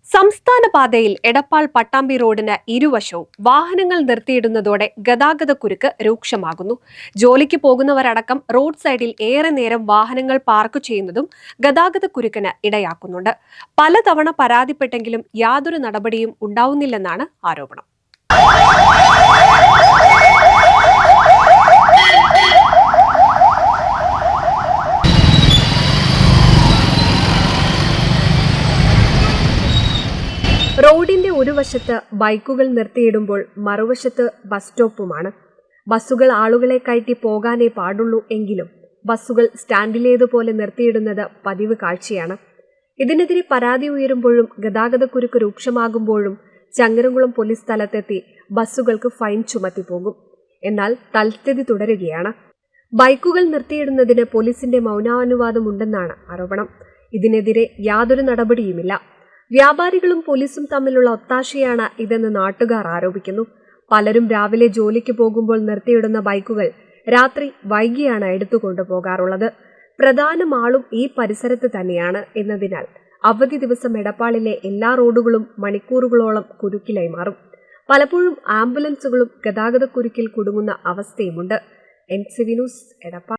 സംസ്ഥാന പാതയിൽ എടപ്പാൾ പട്ടാമ്പി റോഡിന് ഇരുവശവും വാഹനങ്ങൾ നിർത്തിയിടുന്നതോടെ ഗതാഗതക്കുരുക്ക് രൂക്ഷമാകുന്നു. ജോലിക്ക് പോകുന്നവരടക്കം റോഡ് സൈഡിൽ ഏറെ നേരം വാഹനങ്ങൾ പാർക്ക് ചെയ്യുന്നതും ഗതാഗതക്കുരുക്കിന് ഇടയാക്കുന്നുണ്ട്. പലതവണ പരാതിപ്പെട്ടെങ്കിലും യാതൊരു നടപടിയും ഉണ്ടാവുന്നില്ലെന്നാണ് ആരോപണം. റോഡിന്റെ ഒരു വശത്ത് ബൈക്കുകൾ നിർത്തിയിടുമ്പോൾ മറുവശത്ത് ബസ് സ്റ്റോപ്പുമാണ്. ബസ്സുകൾ ആളുകളെ കയറ്റി പോകാനേ പാടുള്ളൂ എങ്കിലും ബസ്സുകൾ സ്റ്റാൻഡിലേതുപോലെ നിർത്തിയിടുന്നത് പതിവ് കാഴ്ചയാണ്. ഇതിനെതിരെ പരാതി ഉയരുമ്പോഴും ഗതാഗതക്കുരുക്ക് രൂക്ഷമാകുമ്പോഴും ചങ്ങരംകുളം പോലീസ് സ്ഥലത്തെത്തി ബസ്സുകൾക്ക് ഫൈൻ ചുമത്തി പോകും. എന്നാൽ തൽസ്ഥിതി തുടരുകയാണ്. ബൈക്കുകൾ നിർത്തിയിടുന്നതിന് പോലീസിന്റെ മൗനാനുവാദമുണ്ടെന്നാണ് ആരോപണം. ഇതിനെതിരെ യാതൊരു നടപടിയുമില്ല. വ്യാപാരികളും പോലീസും തമ്മിലുള്ള ഒത്താശയാണ് ഇതെന്ന് നാട്ടുകാർ ആരോപിക്കുന്നു. പലരും രാവിലെ ജോലിക്ക് പോകുമ്പോൾ നിർത്തിയിടുന്ന ബൈക്കുകൾ രാത്രി വൈകിയാണ് എടുത്തുകൊണ്ടു പോകാറുള്ളത്. പ്രധാന മാളും ഈ പരിസരത്ത് തന്നെയാണ് എന്നതിനാൽ അവധി ദിവസം എടപ്പാളിലെ എല്ലാ റോഡുകളും മണിക്കൂറുകളോളം കുരുക്കിലായി മാറും. പലപ്പോഴും ആംബുലൻസുകളും ഗതാഗതക്കുരുക്കിൽ കുടുങ്ങുന്ന അവസ്ഥയുമുണ്ട്. NCV news, Edappal.